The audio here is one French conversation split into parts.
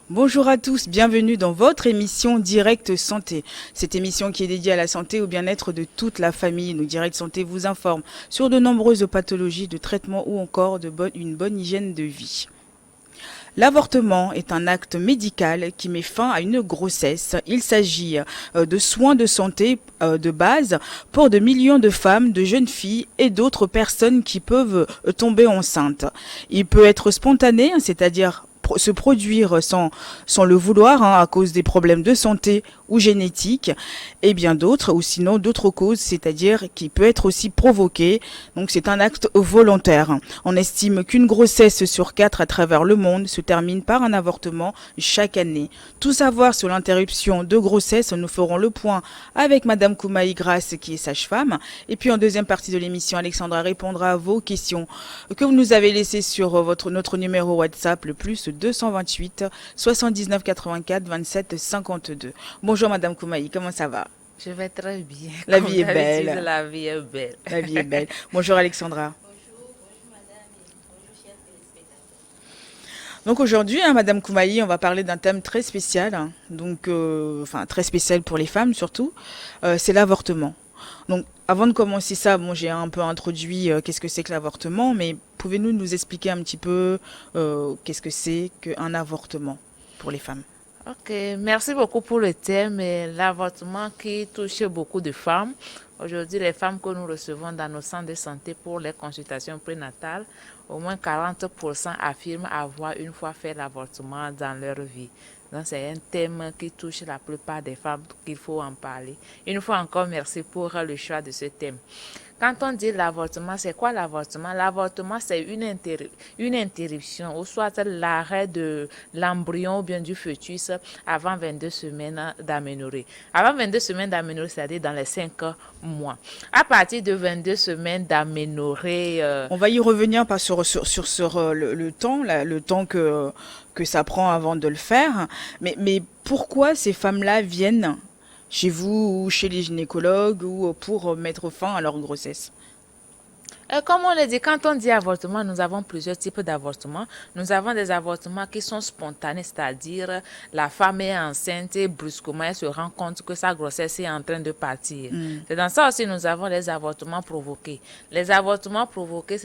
Bonjour à tous, bienvenue dans votre émission Direct Santé. Cette émission qui est dédiée à la santé et au bien-être de toute la famille. Nous, Direct Santé vous informe sur de nombreuses pathologies, de traitements ou encore une bonne hygiène de vie. L'avortement est un acte médical qui met fin à une grossesse. Il s'agit de soins de santé de base pour de millions de femmes, de jeunes filles et d'autres personnes qui peuvent tomber enceintes. Il peut être spontané, c'est-à-dire se produire sans le vouloir à cause des problèmes de santé ou génétiques et bien d'autres, ou sinon d'autres causes, c'est-à-dire qui peut être aussi provoqué. Donc c'est un acte volontaire. On estime qu'une grossesse sur 4 à travers le monde se termine par un avortement chaque année. Tout savoir sur l'interruption de grossesse, nous ferons le point avec Madame Koumaï Grasse qui est sage-femme. Et puis en deuxième partie de l'émission, Alexandra répondra à vos questions que vous nous avez laissées sur notre numéro WhatsApp, le plus 228 79 84 27 52. Bonjour Madame Koumaï, comment ça va? Je vais très bien. La Comme vie est d'habitude, belle. la vie est belle. La vie est belle. Bonjour Alexandra. Bonjour madame et bonjour chers téléspectateurs. Donc aujourd'hui, Madame Koumaï, on va parler d'un thème très spécial, enfin très spécial pour les femmes surtout, c'est l'avortement. Donc avant de commencer ça, bon, j'ai un peu introduit qu'est-ce que c'est que l'avortement, mais pouvez-vous nous expliquer un petit peu qu'est-ce que c'est qu'un avortement pour les femmes? Ok, merci beaucoup pour le thème et l'avortement qui touche beaucoup de femmes. Aujourd'hui, les femmes que nous recevons dans nos centres de santé pour les consultations prénatales, au moins 40% affirment avoir une fois fait l'avortement dans leur vie. Donc, c'est un thème qui touche la plupart des femmes qu'il faut en parler. Une fois encore, merci pour le choix de ce thème. Quand on dit l'avortement, c'est quoi l'avortement? L'avortement, c'est une interruption ou soit l'arrêt de l'embryon ou bien du fœtus avant 22 semaines d'aménorrhée. Avant 22 semaines d'aménorrhée, c'est-à-dire dans les 5 mois. À partir de 22 semaines d'aménorrhée, On va y revenir pas sur le temps, le temps que ça prend avant de le faire. Mais pourquoi ces femmes-là viennent chez vous ou chez les gynécologues ou pour mettre fin à leur grossesse? Comme on le dit, quand on dit avortement, nous avons plusieurs types d'avortements. Nous avons des avortements qui sont spontanés, c'est-à-dire la femme est enceinte et brusquement elle se rend compte que sa grossesse est en train de partir. C'est dans ça aussi nous avons les avortements provoqués. Les avortements provoqués,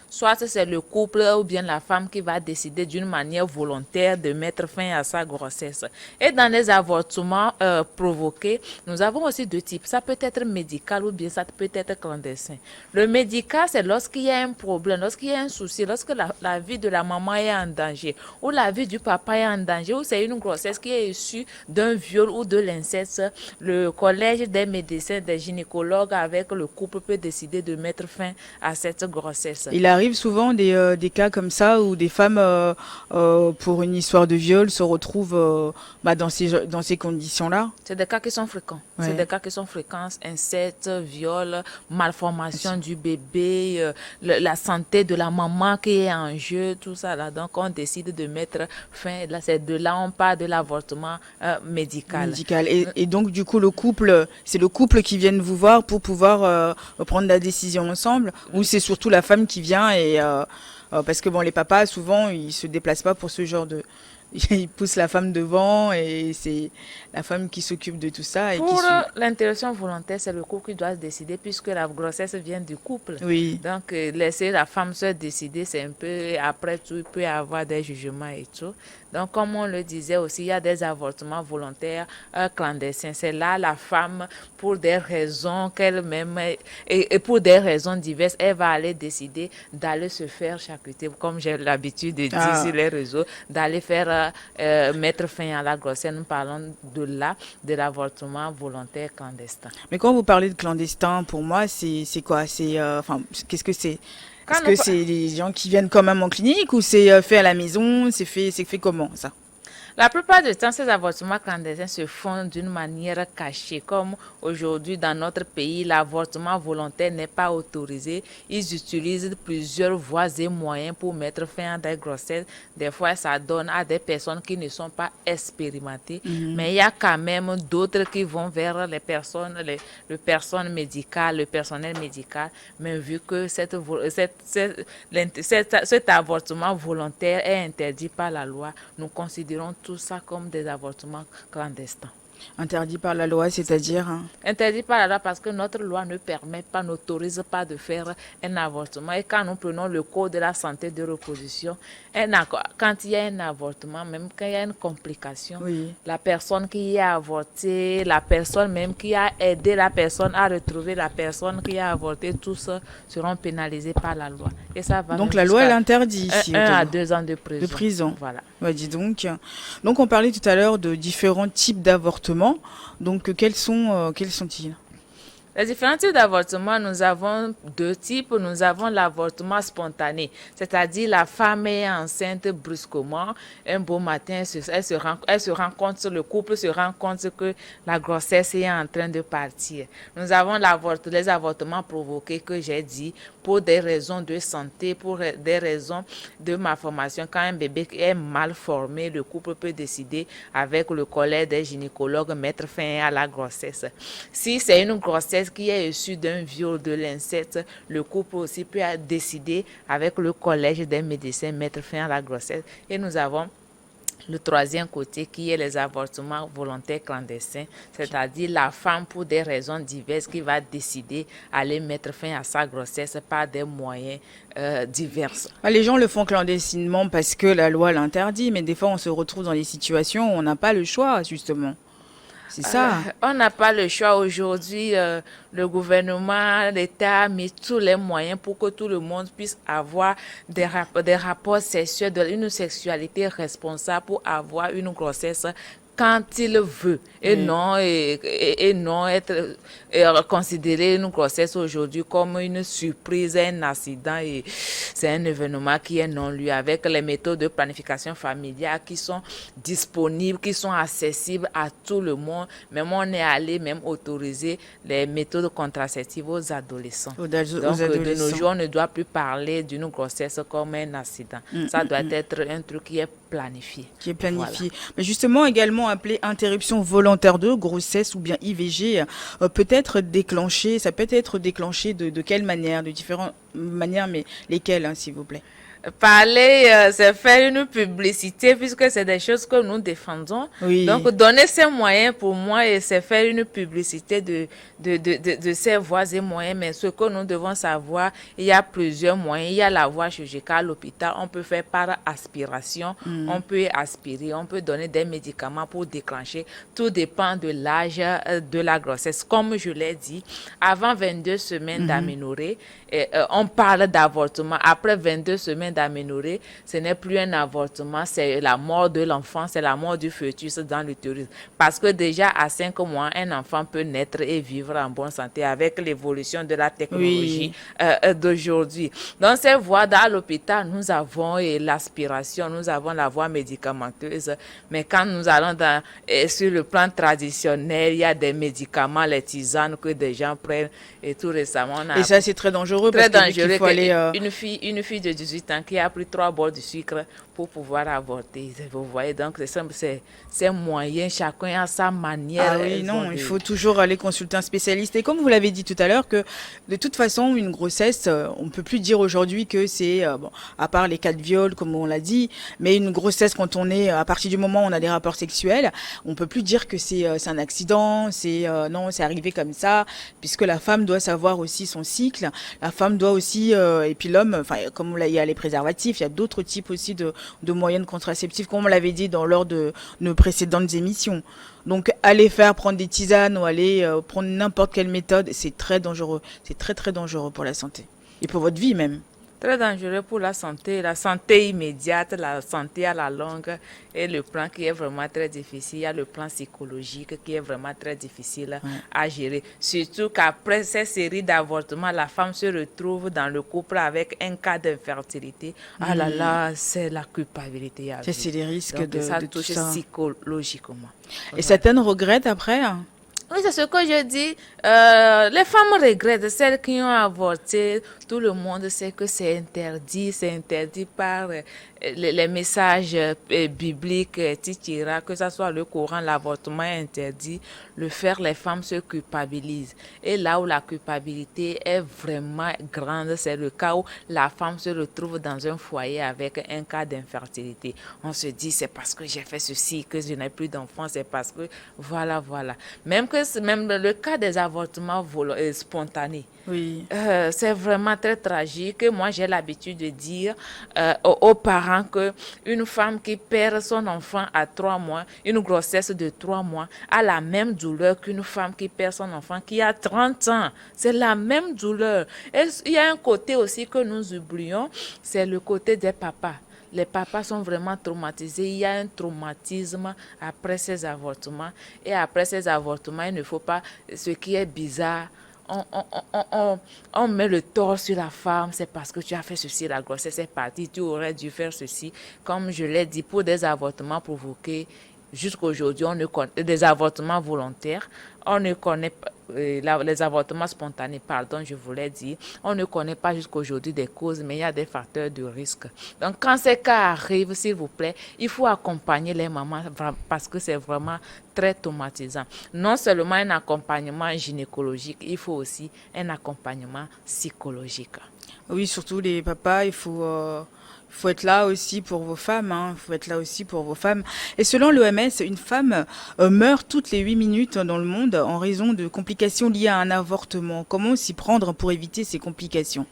soit c'est le couple ou bien la femme qui va décider d'une manière volontaire de mettre fin à sa grossesse. Et dans les avortements provoqués, nous avons aussi deux types. Ça peut être médical ou bien ça peut être clandestin. Le médical, c'est lorsqu'il y a un problème, lorsqu'il y a un souci, lorsque la vie de la maman est en danger, ou la vie du papa est en danger, ou c'est une grossesse qui est issue d'un viol ou de l'inceste. Le collège des médecins, des gynécologues avec le couple peut décider de mettre fin à cette grossesse. Il arrive souvent des cas comme ça où des femmes, pour une histoire de viol, se retrouvent dans ces conditions-là. C'est des cas qui sont fréquents. Ouais. C'est des cas qui sont fréquents. Inceste, viol, malformation du bébé, la santé de la maman qui est en jeu, tout ça là. Donc on décide de mettre fin. Là, c'est de là on parle de l'avortement médical. Médical. Et donc du coup c'est le couple qui vient vous voir pour pouvoir prendre la décision ensemble, ou c'est surtout la femme qui vient et parce que bon, les papas souvent ils se déplacent pas pour ce genre de ils poussent la femme devant et c'est la femme qui s'occupe de tout ça et qui Pour suit. l'interruption volontaire, c'est le couple qui doit se décider puisque la grossesse vient du couple. Oui. Donc, laisser la femme se décider, c'est un peu, après tout, il peut y avoir des jugements et tout. Donc, comme on le disait aussi, il y a des avortements volontaires clandestins. C'est là la femme, pour des raisons qu'elle-même, et pour des raisons diverses, elle va aller décider d'aller se faire charcuter, comme j'ai l'habitude de dire sur les réseaux, d'aller faire mettre fin à la grossesse. Nous parlons de l'avortement volontaire clandestin. Mais quand vous parlez de clandestin, pour moi, c'est quoi? C'est qu'est-ce que c'est? Est-ce que c'est les gens qui viennent quand même en clinique ou c'est fait à la maison? C'est fait comment ça? La plupart du temps, ces avortements clandestins se font d'une manière cachée. Comme aujourd'hui, dans notre pays, l'avortement volontaire n'est pas autorisé. Ils utilisent plusieurs voies et moyens pour mettre fin à des grossesses. Des fois, ça donne à des personnes qui ne sont pas expérimentées. Mais il y a quand même d'autres qui vont vers les personnes, le personnel médical. Mais vu que cet avortement volontaire est interdit par la loi, nous considérons tout ça comme des avortements clandestins. Interdit par la loi, c'est-à-dire hein. Interdit par la loi parce que notre loi ne permet pas, n'autorise pas de faire un avortement. Et quand nous prenons le code de la santé de reproduction, quand il y a un avortement, même quand il y a une complication, Oui. la personne qui a avorté, la personne même qui a aidé la personne à retrouver la personne qui a avorté, tous seront pénalisés par la loi. Et ça va Donc même la loi, elle jusqu'à interdit ici. 1 à Autour. 2 ans de prison. De prison. Voilà. Ouais, dis donc. Donc on parlait tout à l'heure de différents types d'avortements. Donc quels sont-ils? Les différents types d'avortement, nous avons 2 types. Nous avons l'avortement spontané, c'est-à-dire la femme est enceinte brusquement. Un beau matin, elle se rend compte, le couple se rend compte que la grossesse est en train de partir. Nous avons les avortements provoqués que j'ai dit pour des raisons de santé, pour des raisons de malformation. Quand un bébé est mal formé, le couple peut décider avec le collège des gynécologues mettre fin à la grossesse. Si c'est une grossesse qui est issue d'un viol de l'inceste, le couple aussi peut décider avec le collège des médecins mettre fin à la grossesse. Et nous avons le troisième côté qui est les avortements volontaires clandestins, c'est-à-dire la femme pour des raisons diverses qui va décider d'aller mettre fin à sa grossesse par des moyens divers. Les gens le font clandestinement parce que la loi l'interdit, mais des fois on se retrouve dans des situations où on n'a pas le choix, justement. C'est ça. On n'a pas le choix aujourd'hui. Le gouvernement, l'État a mis tous les moyens pour que tout le monde puisse avoir des rapports sexuels, une sexualité responsable pour avoir une grossesse quand il veut et non être considérer une grossesse aujourd'hui comme une surprise, un accident, et c'est un événement qui est non lieu avec les méthodes de planification familiale qui sont disponibles, qui sont accessibles à tout le monde. Même on est allé même autoriser les méthodes contraceptives aux adolescents. Donc de nos jours, on ne doit plus parler d'une grossesse comme un accident. Ça doit être un truc qui est planifié. Qui est planifié. Voilà. Mais justement, également appelé interruption volontaire de grossesse ou bien IVG, peut-être déclenché, ça peut être déclenché de quelle manière, de différentes manières, mais lesquelles, hein, s'il vous plaît? Parler, c'est faire une publicité puisque c'est des choses que nous défendons. Oui. Donc, donner ces moyens pour moi, et c'est faire une publicité de ces voies et moyens. Mais ce que nous devons savoir, il y a plusieurs moyens. Il y a la voie chirurgicale à l'hôpital. On peut faire par aspiration. On peut aspirer. On peut donner des médicaments pour déclencher. Tout dépend de l'âge de la grossesse. Comme je l'ai dit, avant 22 semaines d'aménorrhée, on parle d'avortement. Après 22 semaines d'aménorrhée, ce n'est plus un avortement, c'est la mort de l'enfant, c'est la mort du fœtus dans l'utérus. Parce que déjà à 5 mois, un enfant peut naître et vivre en bonne santé avec l'évolution de la technologie d'aujourd'hui. Dans ces voies, dans l'hôpital, nous avons l'aspiration, nous avons la voie médicamenteuse. Mais quand nous allons sur le plan traditionnel, il y a des médicaments, les tisanes que des gens prennent. Et tout récemment, on a... Et ça, c'est très dangereux. Très parce dangereux. qu'il faut aller, Une fille de 18 ans qui a pris 3 bols de sucre pour pouvoir avorter. Vous voyez, donc c'est moyen, chacun a sa manière. Ah oui, non, il faut toujours aller consulter un spécialiste. Et comme vous l'avez dit tout à l'heure, que de toute façon, une grossesse, on ne peut plus dire aujourd'hui que c'est, bon, à part les cas de viol, comme on l'a dit, mais une grossesse, quand on est, à partir du moment où on a des rapports sexuels, on ne peut plus dire que c'est un accident, non, c'est arrivé comme ça, puisque la femme doit savoir aussi son cycle, la femme doit aussi, et puis l'homme, enfin, comme il y a les préservatifs, il y a d'autres types aussi de moyens contraceptifs, comme on l'avait dit lors de nos précédentes émissions. Donc, aller prendre des tisanes ou aller prendre n'importe quelle méthode, c'est très dangereux. C'est très, très dangereux pour la santé. Et pour votre vie même. Très dangereux pour la santé immédiate, la santé à la longue, et le plan qui est vraiment très difficile. Il y a le plan psychologique qui est vraiment très difficile à gérer. Surtout qu'après ces séries d'avortements, la femme se retrouve dans le couple avec un cas d'infertilité. Ah là là, c'est la culpabilité à vivre. C'est les risques. Donc, ça de touche tout ça. psychologiquement. Et certaines regrettent après, hein? Oui, c'est ce que je dis. Les femmes regrettent, celles qui ont avorté, Tout le monde sait que c'est interdit par les messages bibliques, etc. Que ce soit le Coran, l'avortement est interdit. Le faire, les femmes se culpabilisent. Et là où la culpabilité est vraiment grande, c'est le cas où la femme se retrouve dans un foyer avec un cas d'infertilité. On se dit, c'est parce que j'ai fait ceci que je n'ai plus d'enfants, c'est parce que voilà. Même le cas des avortements spontanés. Oui. C'est vraiment très tragique. Moi, j'ai l'habitude de dire aux parents que une femme qui perd son enfant à 3 mois, une grossesse de 3 mois, a la même douleur qu'une femme qui perd son enfant qui a 30 ans. C'est la même douleur. Et il y a un côté aussi que nous oublions, c'est le côté des papas. Les papas sont vraiment traumatisés. Il y a un traumatisme après ces avortements. Et après ces avortements, il ne faut pas... Ce qui est bizarre, on met le tort sur la femme. C'est parce que tu as fait ceci, la grossesse est partie. Tu aurais dû faire ceci. Comme je l'ai dit, pour des avortements provoqués, jusqu'à aujourd'hui, on ne connaît des avortements volontaires. On ne connaît pas les avortements spontanés, je voulais dire. On ne connaît pas jusqu'à aujourd'hui des causes, mais il y a des facteurs de risque. Donc, quand ces cas arrivent, s'il vous plaît, il faut accompagner les mamans parce que c'est vraiment très traumatisant. Non seulement un accompagnement gynécologique, il faut aussi un accompagnement psychologique. Oui, surtout les papas, il faut être là aussi pour vos femmes, hein. Il faut être là aussi pour vos femmes. Et selon l'OMS, une femme meurt toutes les 8 minutes dans le monde en raison de complications liées à un avortement. Comment s'y prendre pour éviter ces complications?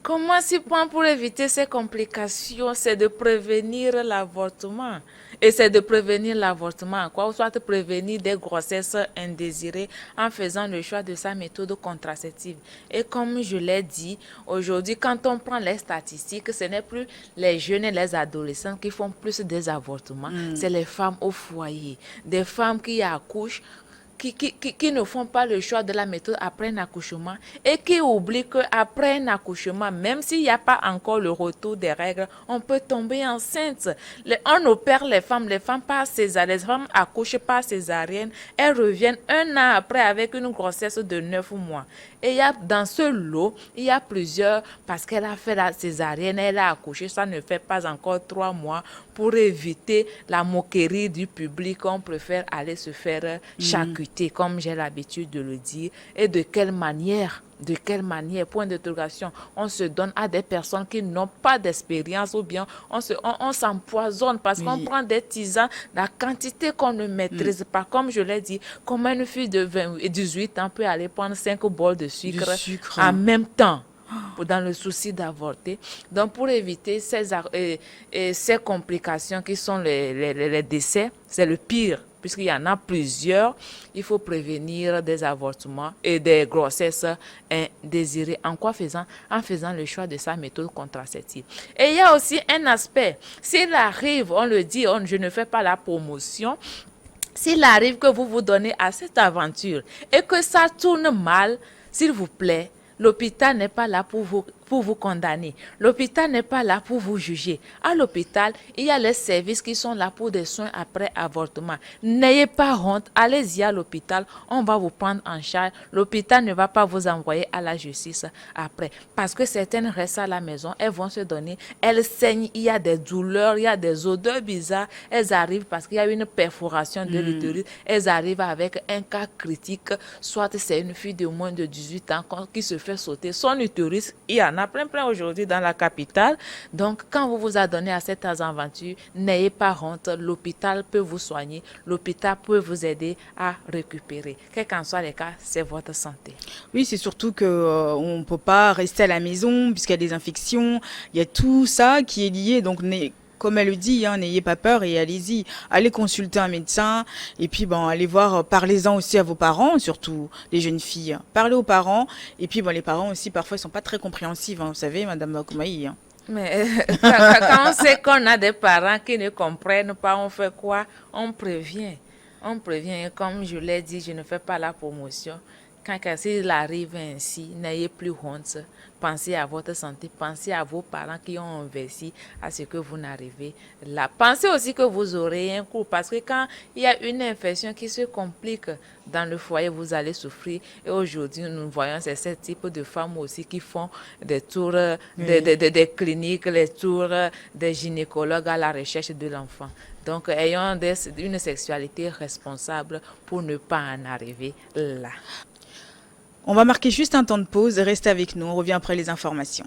Comment s'y prendre pour éviter ces complications? C'est de prévenir l'avortement. Et c'est de prévenir l'avortement, quoi, ou soit de prévenir des grossesses indésirées en faisant le choix de sa méthode contraceptive. Et comme je l'ai dit, aujourd'hui, quand on prend les statistiques, ce n'est plus les jeunes et les adolescents qui font plus des avortements, c'est les femmes au foyer, des femmes qui accouchent, qui ne font pas le choix de la méthode après un accouchement et qui oublient qu'après un accouchement, même s'il n'y a pas encore le retour des règles, on peut tomber enceinte. On opère les femmes par césarienne, les femmes accouchent par césarienne, elles reviennent 1 an après avec une grossesse de 9 mois. Et dans ce lot, il y a plusieurs, parce qu'elle a fait la césarienne, elle a accouché, ça ne fait pas encore 3 mois. Pour éviter la moquerie du public, on préfère aller se faire charcuter, comme j'ai l'habitude de le dire. Et de quelle manière, point d'interrogation, on se donne à des personnes qui n'ont pas d'expérience ou bien on s'empoisonne parce qu'on prend des tisanes, la quantité qu'on ne maîtrise pas. Comme je l'ai dit, comment une fille de 18 ans peut aller prendre 5 bols de sucre en même temps dans le souci d'avorter. Donc, pour éviter ces complications qui sont les décès, c'est le pire, puisqu'il y en a plusieurs. Il faut prévenir des avortements et des grossesses indésirées. En faisant le choix de sa méthode contraceptive. Et il y a aussi un aspect. S'il arrive, on le dit, je ne fais pas la promotion, s'il arrive que vous vous donnez à cette aventure et que ça tourne mal, s'il vous plaît, l'hôpital n'est pas là pour vous condamner. L'hôpital n'est pas là pour vous juger. À l'hôpital, il y a les services qui sont là pour des soins après avortement. N'ayez pas honte, allez-y à l'hôpital, on va vous prendre en charge. L'hôpital ne va pas vous envoyer à la justice après. Parce que certaines restent à la maison, elles vont se donner, elles saignent, il y a des douleurs, il y a des odeurs bizarres. Elles arrivent parce qu'il y a une perforation de l'utérus. Elles arrivent avec un cas critique, soit c'est une fille de moins de 18 ans qui se fait sauter son utérus. Il y en a plein aujourd'hui dans la capitale. Donc, quand vous vous adonnez à cette aventure, n'ayez pas honte. L'hôpital peut vous soigner. L'hôpital peut vous aider à récupérer. Quel qu'en soit les cas, c'est votre santé. Oui, c'est surtout que on ne peut pas rester à la maison puisqu'il y a des infections. Il y a tout ça qui est lié. Donc, comme elle le dit, n'ayez pas peur et allez-y. Allez consulter un médecin et puis allez voir, parlez-en aussi à vos parents, surtout les jeunes filles. Parlez aux parents et puis les parents aussi parfois ils sont pas très compréhensifs, vous savez, Madame Koumaï. Mais quand on sait qu'on a des parents qui ne comprennent pas, on fait quoi? On prévient. Et comme je l'ai dit, je ne fais pas la promotion. Quand s'il arrive ainsi, n'ayez plus honte. Pensez à votre santé, pensez à vos parents qui ont investi à ce que vous n'arrivez là. Pensez aussi que vous aurez un coût parce que quand il y a une infection qui se complique dans le foyer, vous allez souffrir. Et aujourd'hui, nous voyons ce type de femmes aussi qui font des tours des cliniques, les tours des gynécologues à la recherche de l'enfant. Donc, ayons une sexualité responsable pour ne pas en arriver là. On va marquer juste un temps de pause. Restez avec nous. On revient après les informations.